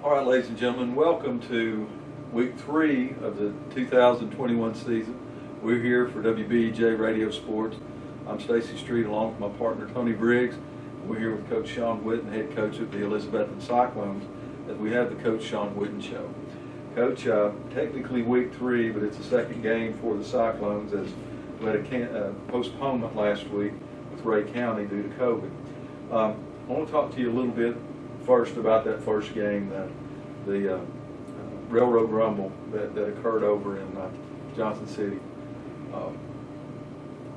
All right, ladies and gentlemen, welcome to week 3 of the 2021 season. We're here for WBEJ Radio Sports. I'm Stacy Street along with my partner Tony Briggs. We're here with Coach Shawn Witten, head coach of the Elizabethton Cyclones, as we have the Coach Shawn Witten Show. Coach, technically week 3, but it's the second game for the Cyclones as we had a postponement last week with Ray County due to COVID. I want to talk to you a little bit first about that first game, the Railroad Rumble that occurred over in Johnson City.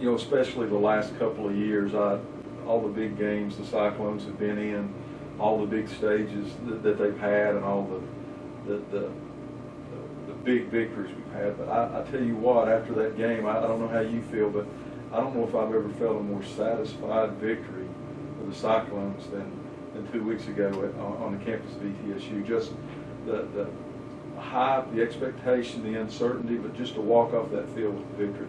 Especially the last couple of years, all the big games the Cyclones have been in, all the big stages that they've had, and all the big victories we've had. But I tell you what, after that game, I don't know how you feel, but I don't know if I've ever felt a more satisfied victory for the Cyclones than 2 weeks ago on the campus of ETSU. Just the hype, the expectation, the uncertainty, but just to walk off that field with the victory.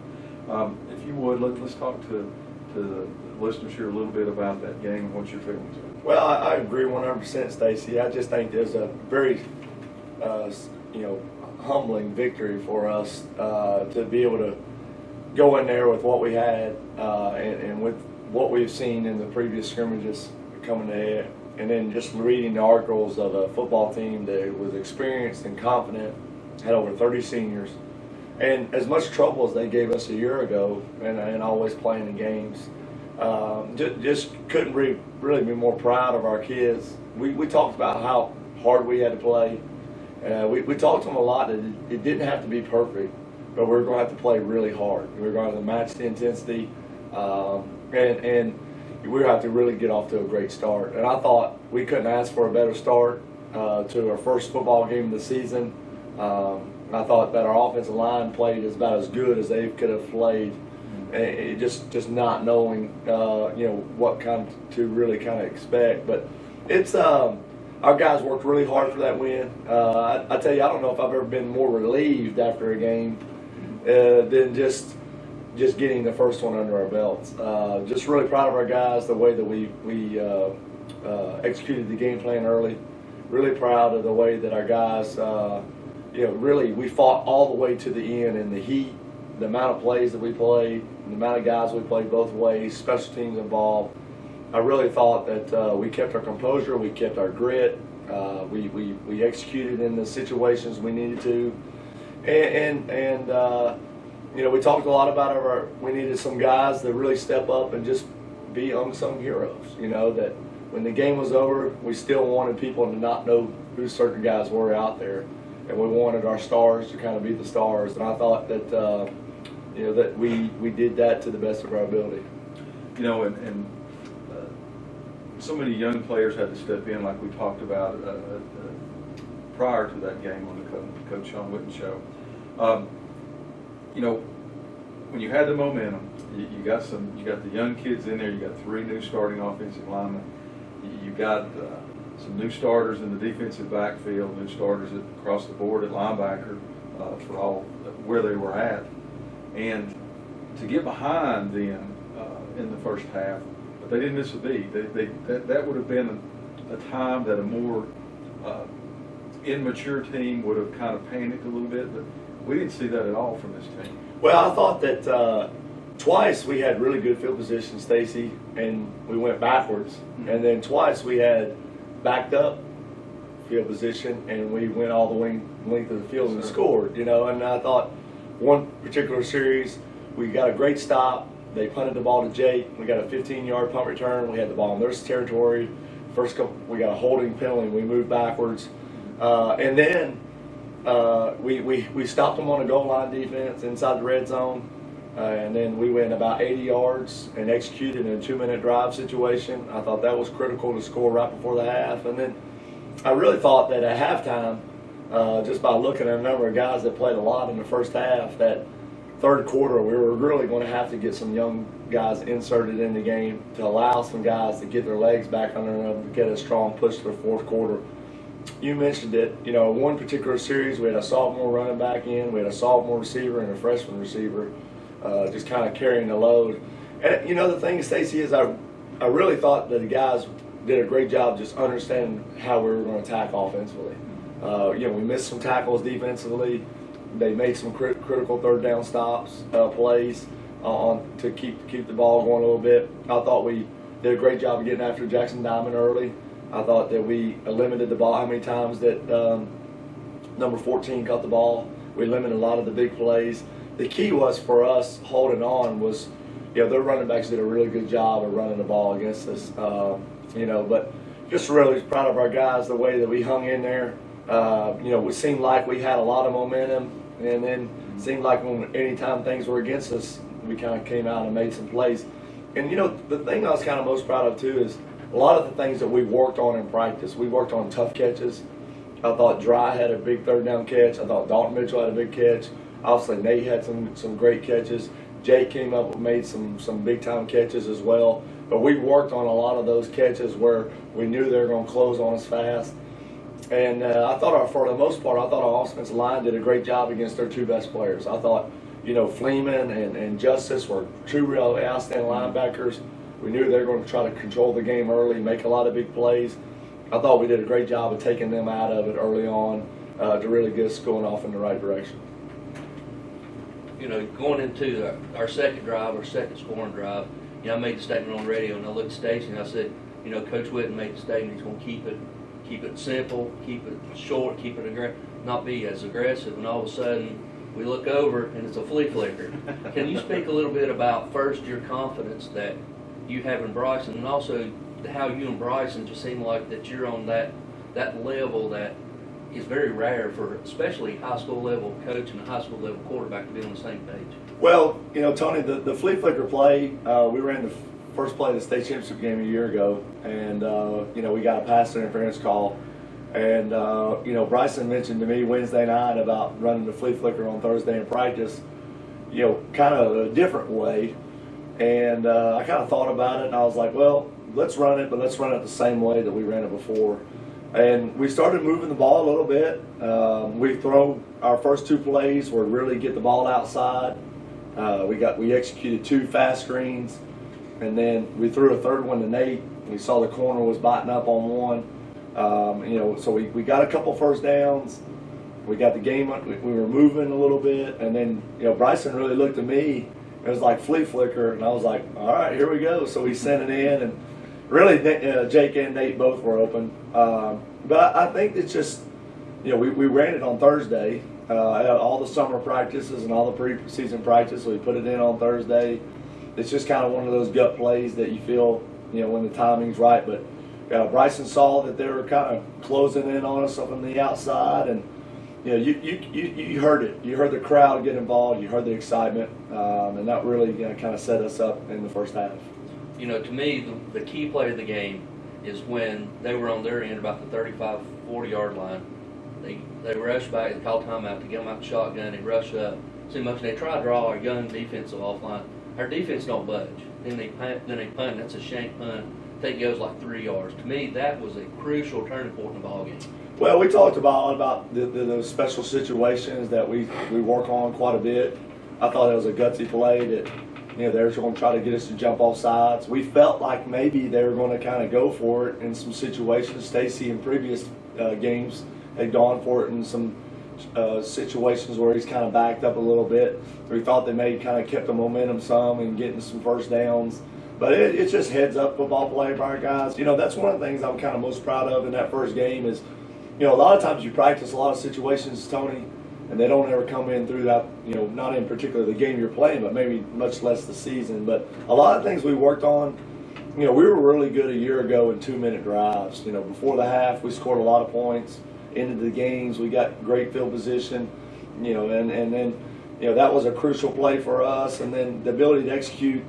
If you would, let's talk to the listeners here a little bit about that game and what your feelings are. Well, I agree 100%, Stacy. I just think there's a very, humbling victory for us to be able to go in there with what we had and with what we've seen in the previous scrimmages coming ahead, and then just reading the articles of a football team that was experienced and confident, had over 30 seniors, and as much trouble as they gave us a year ago, and always playing in games. Just couldn't really be more proud of our kids. We talked about how hard we had to play. We talked to them a lot that it didn't have to be perfect, but we were going to have to play really hard. We were going to match the intensity, and we were going to have to really get off to a great start. And I thought we couldn't ask for a better start to our first football game of the season. I thought that our offensive line played about as good as they could have played. And just not knowing, what to really kind of expect. But it's our guys worked really hard for that win. I tell you, I don't know if I've ever been more relieved after a game than just getting the first one under our belts. Just really proud of our guys, the way that we executed the game plan early. Really proud of the way that our guys, really we fought all the way to the end in the heat, the amount of plays that we played, the amount of guys we played both ways, special teams involved. I really thought that we kept our composure, we kept our grit, we executed in the situations we needed to, and we talked a lot about we needed some guys to really step up and just be unsung heroes. That when the game was over, we still wanted people to not know who certain guys were out there, and we wanted our stars to kind of be the stars. And I thought that that we did that to the best of our ability. And so many young players had to step in, like we talked about prior to that game on the Coach Shawn Witten Show. When you had the momentum, you got the young kids in there. You got 3 new starting offensive linemen. You got some new starters in the defensive backfield, new starters across the board at linebacker for all where they were at, and to get behind them in the first half. They didn't miss a beat. That would have been a time that a more immature team would have kind of panicked a little bit, but we didn't see that at all from this team. Well, I thought that twice we had really good field position, Stacy, and we went backwards. Mm-hmm. And then twice we had backed up field position, and we went all the length of the field and scored. And I thought one particular series we got a great stop. They punted the ball to Jake. We got a 15-yard punt return. We had the ball in their territory. First couple, we got a holding penalty. We moved backwards, and then we stopped them on a goal line defense inside the red zone, and then we went about 80 yards and executed in a 2-minute drive situation. I thought that was critical to score right before the half, and then I really thought that at halftime, just by looking at a number of guys that played a lot in the first half, that third quarter, we were really going to have to get some young guys inserted in the game to allow some guys to get their legs back under them, to get a strong push to the fourth quarter. You mentioned it. One particular series, we had a sophomore running back in, we had a sophomore receiver and a freshman receiver, just kind of carrying the load. And the thing, Stacey, is I really thought that the guys did a great job just understanding how we were going to attack offensively. We missed some tackles defensively. They made some critical third down stops, plays to keep the ball going a little bit. I thought we did a great job of getting after Jackson Diamond early. I thought that we limited the ball, how many times that number 14 caught the ball. We limited a lot of the big plays. The key was for us holding on was, their running backs did a really good job of running the ball against us. But just really proud of our guys, the way that we hung in there. It seemed like we had a lot of momentum, and then it seemed like anytime things were against us, we kind of came out and made some plays. And, the thing I was kind of most proud of, too, is a lot of the things that we worked on in practice. We worked on tough catches. I thought Dry had a big third down catch. I thought Dalton Mitchell had a big catch. Obviously, Nate had some great catches. Jake came up and made some big-time catches as well. But we worked on a lot of those catches where we knew they were going to close on us fast. And I thought, for the most part, our offensive line did a great job against their two best players. I thought, Fleeman and Justice were two real outstanding linebackers. We knew they were going to try to control the game early, make a lot of big plays. I thought we did a great job of taking them out of it early on to really get us going off in the right direction. Going into our second drive, our second scoring drive, I made the statement on the radio, and I looked at Stacy and I said, Coach Witten made the statement he's going to keep it simple, keep it short, keep it not be as aggressive. And all of a sudden, we look over and it's a flea flicker. Can you speak a little bit about first your confidence that you have in Bryson, and also how you and Bryson just seem like that you're on that level that is very rare for especially high school level coach and a high school level quarterback to be on the same page? Well, Tony, the flea flicker play, we ran the first play of the state championship game a year ago, and we got a pass interference call. And Bryson mentioned to me Wednesday night about running the flea flicker on Thursday in practice, kind of a different way. And I kind of thought about it, and I was like, well, let's run it, but let's run it the same way that we ran it before. And we started moving the ball a little bit. We throw our first two plays were really get the ball outside. We executed two fast screens, and then we threw a third one to Nate. We saw the corner was biting up on one. So we got a couple first downs. We got the game. We were moving a little bit, and then Bryson really looked at me. It was like flea flicker, and I was like, all right, here we go. So we sent it in, and really Jake and Nate both were open. But I think it's just, we ran it on Thursday. All the summer practices and all the preseason practice, so we put it in on Thursday. It's just kind of one of those gut plays that you feel, when the timing's right. But Bryson saw that they were kind of closing in on us from the outside, and you heard it. You heard the crowd get involved. You heard the excitement, and that really kind of set us up in the first half. To me, the key play of the game is when they were on their end about the 35, 40-yard line. They rushed back, they called timeout to get them out the shotgun, they rushed up. So much they try to draw our young defensive offline. Our defense don't budge. Then they punt. That's a shank punt. I think it goes like 3 yards. To me, that was a crucial turning point in the ball game. Well, we talked about the special situations that we work on quite a bit. I thought it was a gutsy play that they were going to try to get us to jump off sides. We felt like maybe they were going to kind of go for it in some situations. Stacy in previous games had gone for it in some situations where he's kind of backed up a little bit. We thought they may kind of kept the momentum some and getting some first downs. But it's just heads up football play by our guys. That's one of the things I'm kind of most proud of in that first game is, a lot of times you practice a lot of situations, Tony, and they don't ever come in through that, not in particular the game you're playing, but maybe much less the season. But a lot of things we worked on, we were really good a year ago in 2-minute drives. Before the half, we scored a lot of points. Into the games, we got great field position, and then, that was a crucial play for us. And then the ability to execute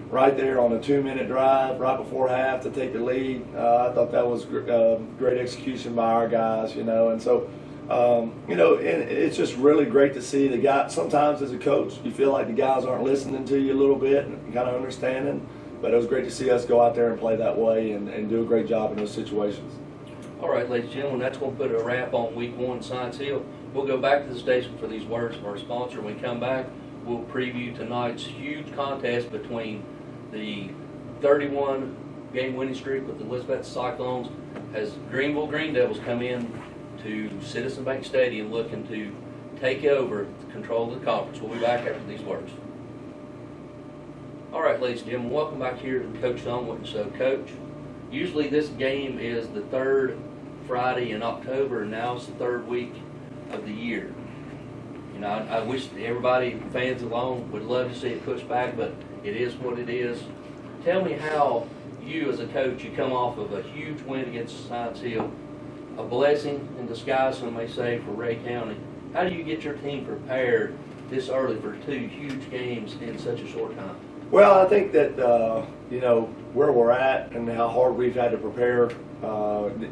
right there on a 2-minute drive right before half to take the lead. I thought that was great execution by our guys, and so, and it's just really great to see the guys. Sometimes as a coach, you feel like the guys aren't listening to you a little bit and kind of understanding, but it was great to see us go out there and play that way and do a great job in those situations. All right, ladies and gentlemen, that's going to put a wrap on Week 1 Science Hill. We'll go back to the station for these words from our sponsor. When we come back, we'll preview tonight's huge contest between the 31 game winning streak with the Elizabeth Cyclones as Greenville Green Devils come in to Citizen Bank Stadium looking to take over control of the conference. We'll be back after these words. All right, ladies and gentlemen, welcome back here to Coach Shawn Witten. So, Coach, usually this game is the third Friday in October, and now it's the third week of the year. You know, I wish everybody, fans alone, would love to see it pushed back, but it is what it is. Tell me how you, as a coach, you come off of a huge win against Science Hill, a blessing in disguise, some may say, for Ray County. How do you get your team prepared this early for two huge games in such a short time? Well, I think that you know, where we're at and how hard we've had to prepare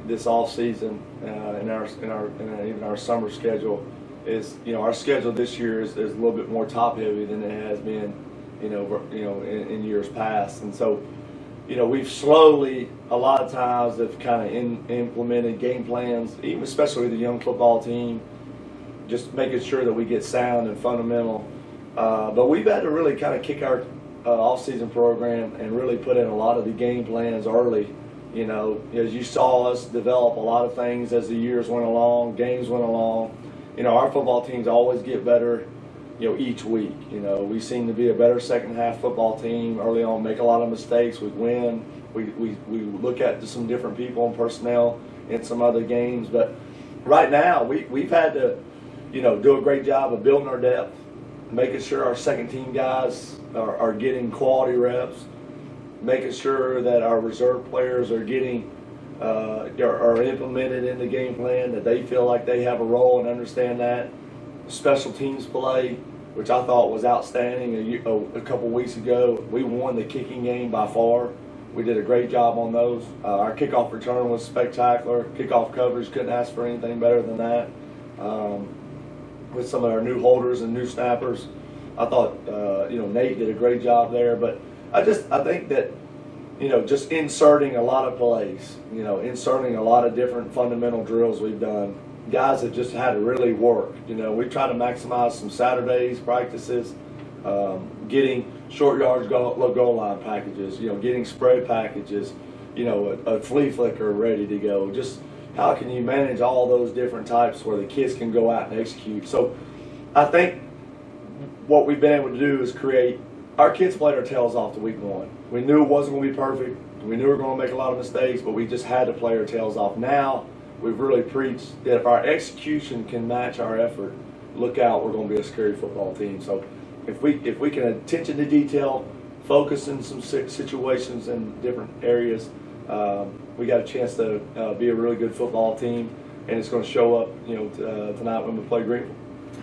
this off season in our summer schedule is, you know, our schedule this year is a little bit more top heavy than it has been, in years past, and so, you know, we've slowly, a lot of times, have kind of implemented game plans, even especially with the young football team, just making sure that we get sound and fundamental. But we've had to really kind of kick our off-season program and really put in a lot of the game plans early. You know, as you saw us develop a lot of things as the years went along, games went along. You know, our football teams always get better, you know, each week. You know, we seem to be a better second half football team early on, make a lot of mistakes, we win. We look at some different people and personnel in some other games. But right now, we've had to, you know, do a great job of building our depth, making sure our second team guys are getting quality reps, making sure that our reserve players are getting are implemented in the game plan, that they feel like they have a role and understand that. Special teams play, which I thought was outstanding a couple weeks ago. We won the kicking game by far. We did a great job on those. Our kickoff return was spectacular. Kickoff coverage, couldn't ask for anything better than that. With some of our new holders and new snappers, I thought Nate did a great job there. But I think that, you know, just inserting a lot of plays, you know, inserting a lot of different fundamental drills we've done. Guys have just had to really work. You know, we try to maximize some Saturdays practices, getting short yards goal line packages, you know, getting spread packages, you know, a flea flicker ready to go. Just how can you manage all those different types where the kids can go out and execute? So I think what we've been able to do is create, our kids played our tails off to week one. We knew it wasn't going to be perfect. We knew we were going to make a lot of mistakes, but we just had to play our tails off. Now we've really preached that if our execution can match our effort, look out, we're going to be a scary football team. So if we can attention to detail, focus in some situations in different areas, we got a chance to be a really good football team, and it's going to show up, you know, tonight when we play Greenville.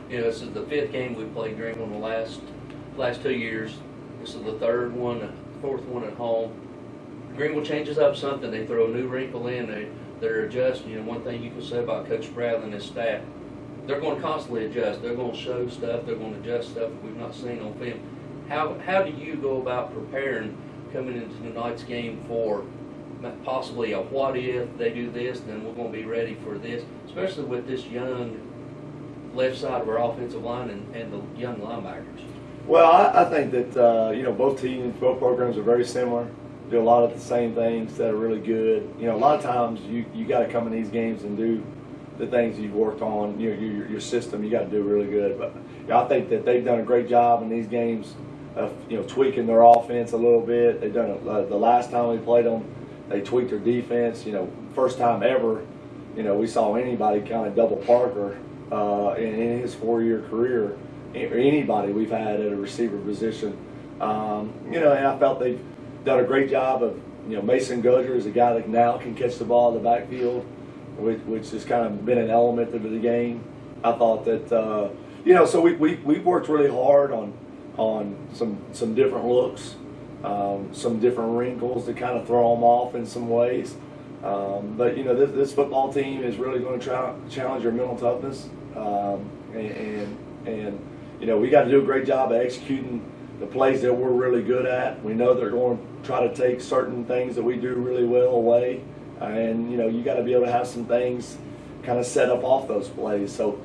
You know, this is the fifth game we played Greenville in the last 2 years. This is the fourth one at home. Greenville changes up something. They throw a new wrinkle in. They're adjusting. You know, one thing you can say about Coach Bradley and his staff, they're going to constantly adjust. They're going to show stuff. They're going to adjust stuff we've not seen on film. How do you go about preparing coming into tonight's game for possibly a what if they do this, then we're going to be ready for this, especially with this young left side of our offensive line and the young linebackers? Well, I think that you know, both programs are very similar. Do a lot of the same things that are really good. You know, a lot of times you got to come in these games and do the things you've worked on. Your system, you got to do really good. But you know, I think that they've done a great job in these games of, you know, tweaking their offense a little bit. They've done it the last time we played them. They tweaked their defense. You know, first time ever, you know, we saw anybody kind of double Parker in his 4-year career, or anybody we've had at a receiver position. You know, and I felt they've done a great job of, you know, Mason Gudger is a guy that now can catch the ball in the backfield, which has kind of been an element of the game. I thought that, you know, so we've worked really hard on some different looks, some different wrinkles to kind of throw them off in some ways. But, you know, this football team is really going to challenge your mental toughness. And you know, we got to do a great job of executing the plays that we're really good at. We know they're going to try to take certain things that we do really well away. And, you know, you got to be able to have some things kind of set up off those plays. So,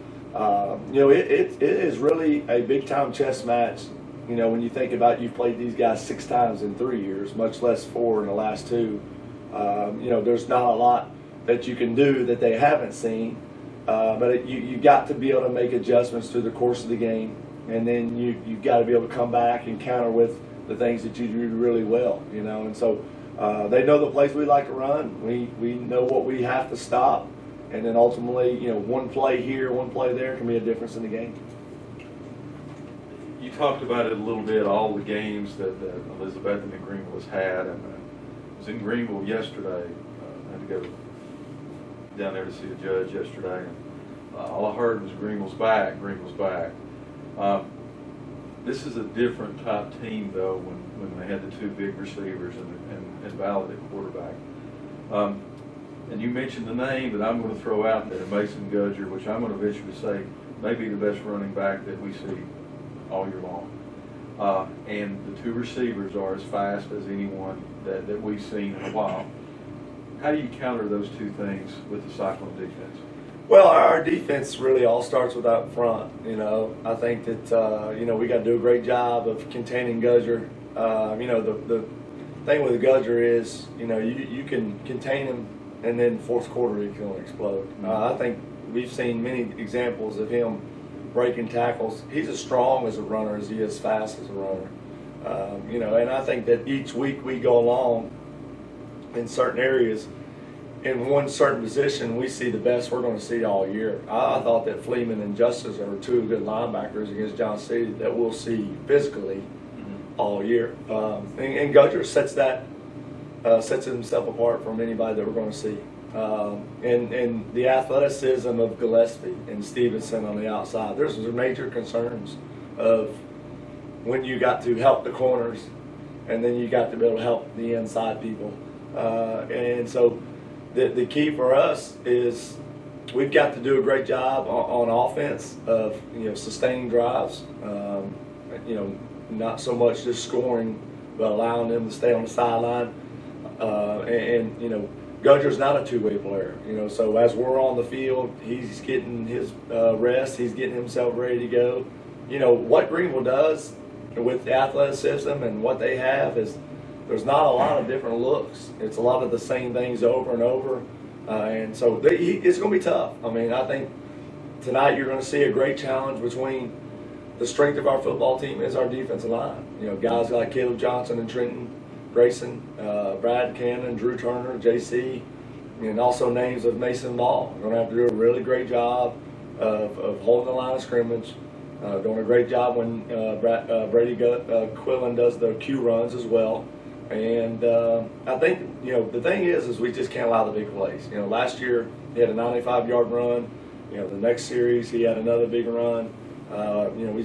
you know, it is really a big-time chess match. You know, when you think about you've played these guys 6 times in 3 years, much less 4 in the last 2. You know, there's not a lot that you can do that they haven't seen. But you got to be able to make adjustments through the course of the game, and then you've got to be able to come back and counter with the things that you do really well, you know. And so they know the plays we like to run. We know what we have to stop, and then ultimately, you know, one play here, one play there can be a difference in the game. You talked about it a little bit, all the games that Elizabethton and Greenville has had, and I was in Greenville yesterday. I had to go down there to see a judge yesterday, and all I heard was Greenville's back, Greenville's back. This is a different type team, though, when they had the two big receivers and Ballard at quarterback. And you mentioned the name that I'm going to throw out there, Mason Gudger, which I'm going to venture to say may be the best running back that we see all year long. And the two receivers are as fast as anyone that we've seen in a while. How do you counter those two things with the Cyclone defense? Well, our defense really all starts with up front. You know, I think that you know, we got to do a great job of containing Gudger. You know, the thing with Gudger is, you know, you can contain him, and then fourth quarter he can explode. I think we've seen many examples of him breaking tackles. He's as strong as a runner as he is fast as a runner. You know, and I think that each week we go along in certain areas, in one certain position, we see the best we're going to see all year. I thought that Fleeman and Justice are two good linebackers against John City that we'll see physically all year. And Gudger sets himself apart from anybody that we're going to see. And the athleticism of Gillespie and Stevenson on the outside. There's major concerns of when you got to help the corners, and then you got to be able to help the inside people. And so the key for us is we've got to do a great job on offense of, you know, sustaining drives. You know, not so much just scoring, but allowing them to stay on the sideline. And you know, Gudger's not a two-way player. You know, so as we're on the field, he's getting his rest. He's getting himself ready to go. You know, what Greenville does with the athleticism and what they have is there's not a lot of different looks. It's a lot of the same things over and over. And so it's going to be tough. I mean, I think tonight you're going to see a great challenge between the strength of our football team is our defensive line. You know, guys like Caleb Johnson and Trenton Grayson, Brad Cannon, Drew Turner, JC, and also names of Mason Ball. We're going to have to do a really great job of holding the line of scrimmage, doing a great job when Brady Quillen does the Q runs as well. And I think, you know, the thing is we just can't allow the big plays. You know, last year he had a 95-yard run. You know, the next series he had another big run. You know, we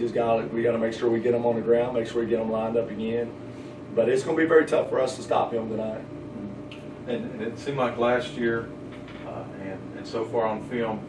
got to make sure we get him on the ground, make sure we get him lined up again. But it's going to be very tough for us to stop him tonight. And it seemed like last year, and so far on film,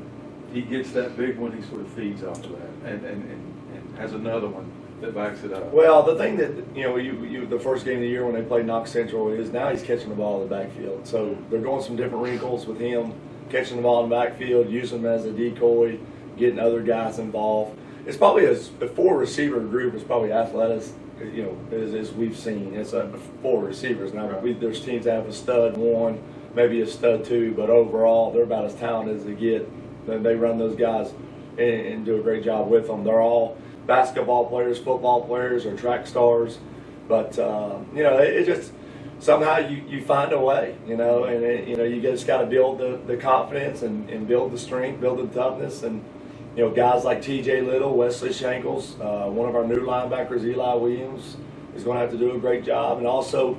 he gets that big one, he sort of feeds off of that, and has another one that backs it up. Well, the thing that, you know, the first game of the year when they played Knox Central is now he's catching the ball in the backfield. So they're going some different wrinkles with him catching the ball in the backfield, using him as a decoy, getting other guys involved. It's probably a four receiver group is probably athletic, you know, as we've seen. It's a four receivers. Now there's teams that have a stud one, maybe a stud two, but overall they're about as talented as they get. Then they run those guys and do a great job with them. They're all basketball players, football players, or track stars. But you know, it just somehow you find a way, you know, and you know, you just got to build the confidence and build the strength, build the toughness. And you know, guys like T.J. Little, Wesley Shankles, one of our new linebackers, Eli Williams, is going to have to do a great job. And also,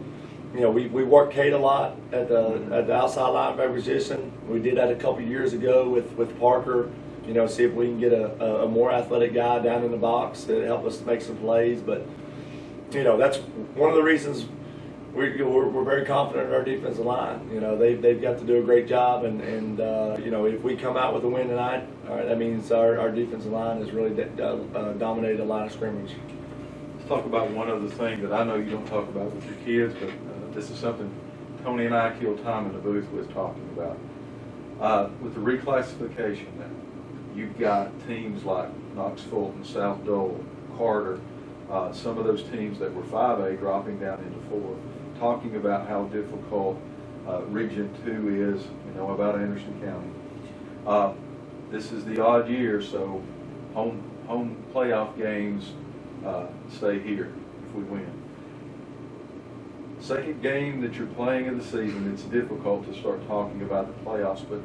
you know, we work Kate a lot at the outside linebacker position. We did that a couple years ago with Parker. You know, see if we can get a more athletic guy down in the box to help us make some plays. But you know, that's one of the reasons we're very confident in our defensive line. You know, they've got to do a great job, and you know, if we come out with a win tonight, that means our defensive line has really dominated the line of scrimmage. Let's talk about one other thing that I know you don't talk about with your kids, but this is something Tony and I kill time in the booth with talking about. With the reclassification now, you've got teams like Knox Fulton, South Dole, Carter, some of those teams that were 5A dropping down into 4, talking about how difficult Region 2 is, you know, about Anderson County. this is the odd year, so home playoff games stay here if we win. Second game that you're playing of the season, it's difficult to start talking about the playoffs, but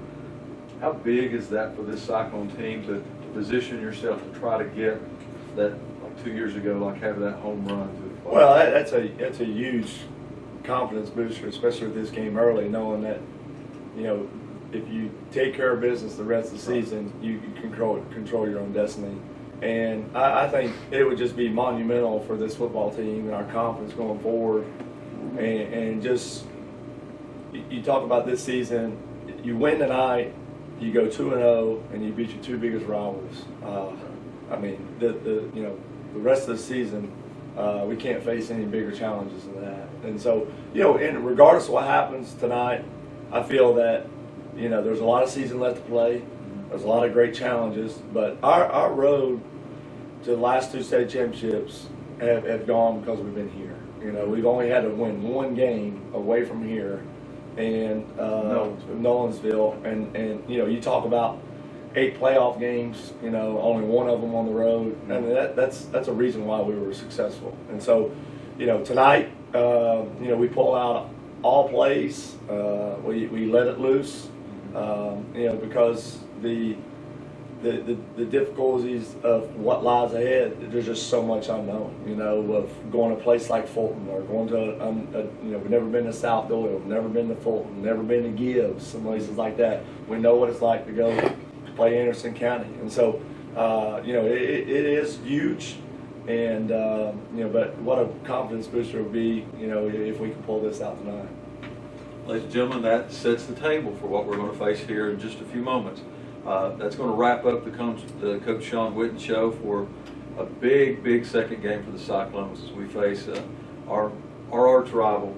how big is that for this Cyclone team to position yourself to try to get that, like 2 years ago, like have that home run to the playoffs? Well, that's a huge confidence booster, especially with this game early, knowing that, you know, if you take care of business the rest of the season, you can control your own destiny. And I think it would just be monumental for this football team and our confidence going forward. And just, you talk about this season, you win tonight, you go 2-0, and you beat your two biggest rivals. I mean, the rest of the season, we can't face any bigger challenges than that. And so, you know, and regardless of what happens tonight, I feel that, you know, there's a lot of season left to play. There's a lot of great challenges, but our road to the last two state championships have gone because we've been here. You know, we've only had to win one game away from here, and Nolensville, and you know, you talk about 8 playoff games. You know, only one of them on the road, and that's a reason why we were successful. And so, you know, tonight, you know, we pull out all plays. We let it loose. You know, because the difficulties of what lies ahead, there's just so much unknown. You know, of going to a place like Fulton, or going to you know, we've never been to South Doyle, we've never been to Fulton, never been to Gibbs, some places like that. We know what it's like to go play Anderson County, and so you know, it is huge. And you know, but what a confidence booster it would be, you know, if we can pull this out tonight. Ladies and gentlemen, that sets the table for what we're going to face here in just a few moments. That's going to wrap up the Coach Shawn Witten show for a big second game for the Cyclones as we face our arch rival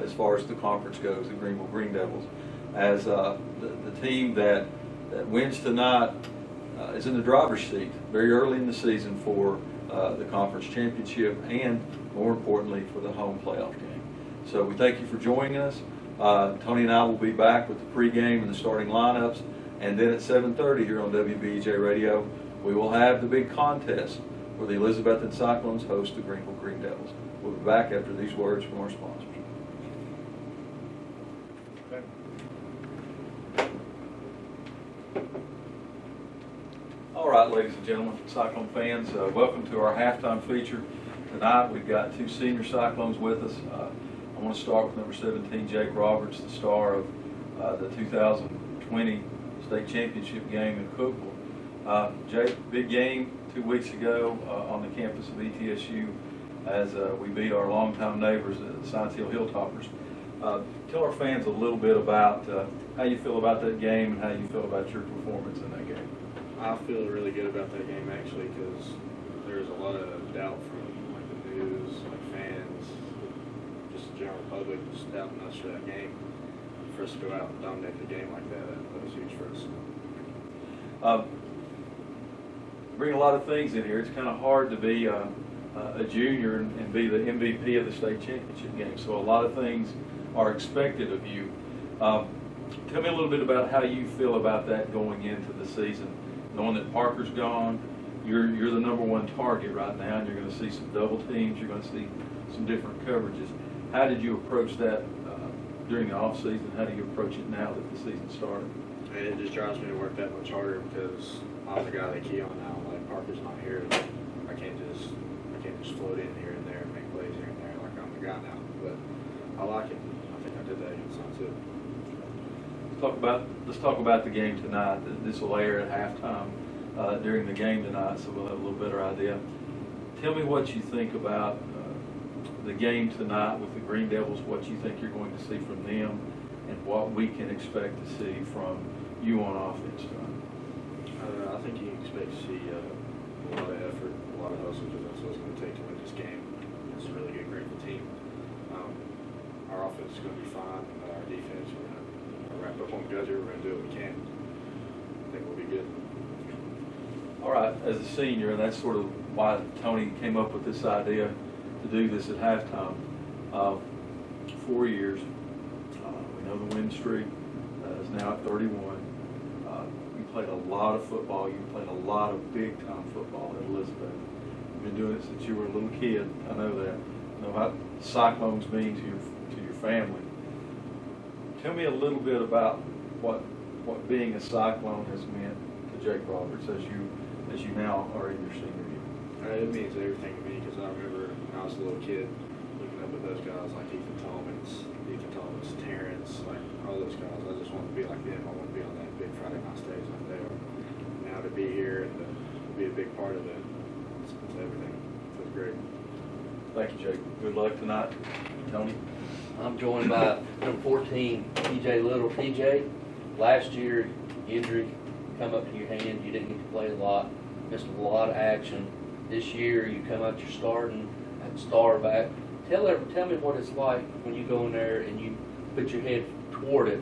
as far as the conference goes, the Greenville Green Devils. As the team that wins tonight is in the driver's seat very early in the season for the conference championship and, more importantly, for the home playoff game. So we thank you for joining us. Tony and I will be back with the pregame and the starting lineups, and then at 7:30 here on WBEJ Radio, we will have the big contest where the Elizabethton Cyclones host the Greenville Green Devils. We'll be back after these words from our sponsors. All right, ladies and gentlemen, Cyclone fans, welcome to our halftime feature. Tonight we've got 2 senior Cyclones with us. I want to start with number 17, Jake Roberts, the star of the 2020 state championship game in Cookeville. Jake, big game 2 weeks ago on the campus of ETSU as we beat our longtime neighbors, the Science Hill Hilltoppers. Tell our fans a little bit about how you feel about that game and how you feel about your performance in that game. I feel really good about that game actually, because there's a lot of doubt from like the news, like fans, just the general public, just doubting us for that game. For us to go out and dominate the game like that was huge for us. Bring a lot of things in here. It's kind of hard to be a junior and be the MVP of the state championship game. So a lot of things are expected of you. Tell me a little bit about how you feel about that going into the season, knowing that Parker's gone. You're the #1 target right now, and you're going to see some double teams. You're going to see some different coverages. How did you approach that during the off season? How do you approach it now that the season started? And it just drives me to work that much harder because I'm the guy they key on now. Like Parker's not here, I can't just float in here and there and make plays here and there. Like I'm the guy now. But I like it. I think I did that against Science Hill. Let's talk about the game tonight. This will air at halftime during the game tonight, so we'll have a little better idea. Tell me what you think about the game tonight with the Green Devils, what you think you're going to see from them, and what we can expect to see from you on offense tonight. I think you can expect to see a lot of effort, a lot of hustle, because that's what it's going to take to win this game. It's a really good Greenville team. Our offense is going to be fine. Our defense, we're going to wrap up on the guys here. We're going to do what we can. I think we'll be good. All right, as a senior, and that's sort of why Tony came up with this idea to do this at halftime. 4 years. We know the win streak is now at 31. You played a lot of football. You played a lot of big-time football at Elizabeth. You've been doing it since you were a little kid. I know that. I know what Cyclones mean to your family. Tell me a little bit about what being a Cyclone has meant to Jake Roberts as you now are in your senior year. It means everything to me because I remember when I was a little kid looking up at those guys like Ethan Thomas, Terrence, like all those guys. I just want to be like them. I want to be on that big Friday night stage like they are. Now to be here and to be a big part of it, it's everything. It feels great. Thank you, Jake. Good luck tonight. Tony? I'm joined by number 14, TJ Little. TJ, last year, injury come up to your hand. You didn't get to play a lot, missed a lot of action. This year, you come out, you're starting at star back. Tell me what it's like when you go in there and you put your head toward it.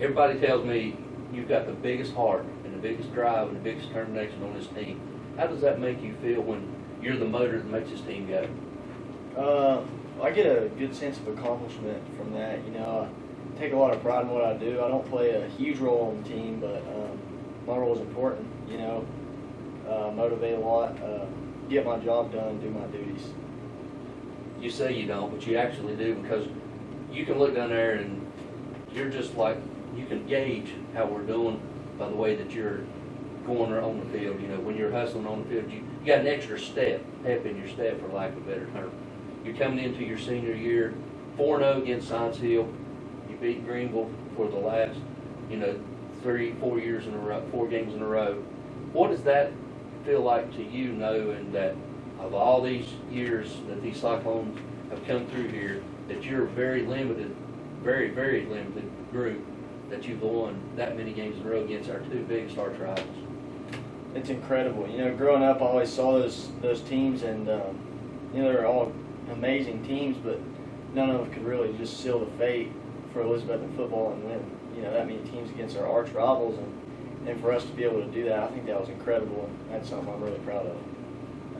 Everybody tells me you've got the biggest heart and the biggest drive and the biggest determination on this team. How does that make you feel when you're the motor that makes this team go? I get a good sense of accomplishment from that. You know, I take a lot of pride in what I do. I don't play a huge role on the team, but my role is important. You know, motivate a lot, get my job done, do my duties. You say you don't, but you actually do, because you can look down there and you're just like, you can gauge how we're doing by the way that you're going on the field. You know, when you're hustling on the field, you got an extra pep in your step, for lack of a better term. You're coming into your senior year, 4-0 against Science Hill. You beat Greenville for the last, 3-4 years in a row, 4 games in a row. What does that feel like to you, knowing that of all these years that these Cyclones have come through here, that you're a very limited, very, very limited group, that you've won that many games in a row against our 2 biggest arch rivals? It's incredible. You know, growing up, I always saw those teams, and they're all amazing teams, but none of them could really just seal the fate for Elizabethton football and win, that many teams against our arch rivals, and for us to be able to do that, I think that was incredible, and that's something I'm really proud of.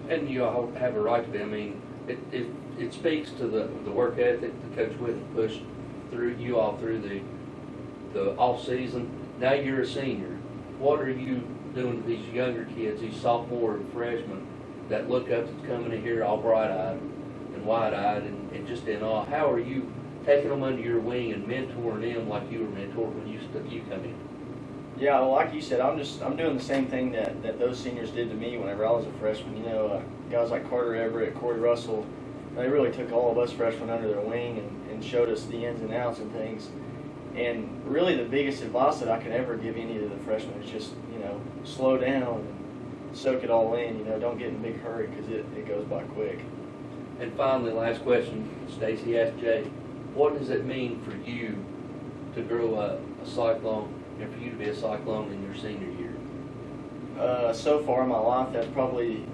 And you all have a right to be. I mean, it speaks to the work ethic that Coach Witten pushed through you all through the off season. Now you're a senior. What are you doing to these younger kids, these sophomore and freshmen that look up to coming in here all bright-eyed and wide-eyed and just in awe? How are you taking them under your wing and mentoring them like you were mentored when you come in? Yeah, well, like you said, I'm doing the same thing that those seniors did to me whenever I was a freshman. Guys like Carter Everett, Corey Russell, they really took all of us freshmen under their wing and showed us the ins and outs and things. And really the biggest advice that I can ever give any of the freshmen is just, slow down and soak it all in. Don't get in a big hurry because it goes by quick. And finally, last question, Stacy asked Jay, what does it mean for you to grow up a Cyclone and for you to be a Cyclone in your senior year? So far in my life, that's probably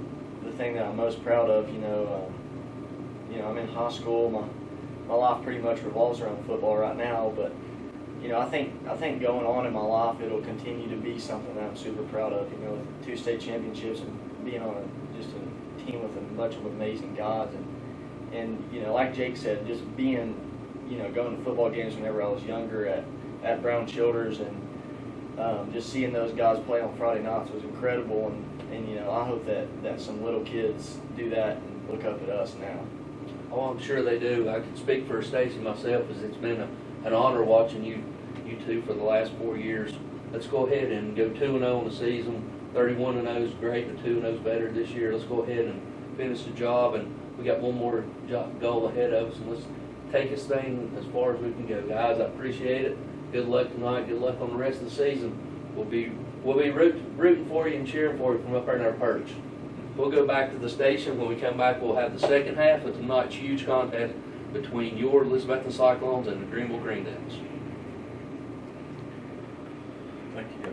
the thing that I'm most proud of. I'm in high school. My life pretty much revolves around football right now, but I think going on in my life, it'll continue to be something that I'm super proud of. With 2 state championships and being on just a team with a bunch of amazing guys, and like Jake said, just being going to football games whenever I was younger at Brown Childers, and just seeing those guys play on Friday nights was incredible, and I hope that some little kids do that and look up at us now. Oh, I'm sure they do. I can speak for Stacy myself, as it's been an honor watching you two for the last 4 years. Let's go ahead and go 2-0 in the season. 31-0 is great, but 2-0 is better this year. Let's go ahead and finish the job, and we got one more goal ahead of us, and let's take this thing as far as we can go. Guys, I appreciate it. Good luck tonight. Good luck on the rest of the season. We'll be rooting for you and cheering for you from up there in our perch. We'll go back to the station. When we come back, we'll have the second half of tonight's huge contest between your Elizabethton Cyclones and the Greenville Greendales.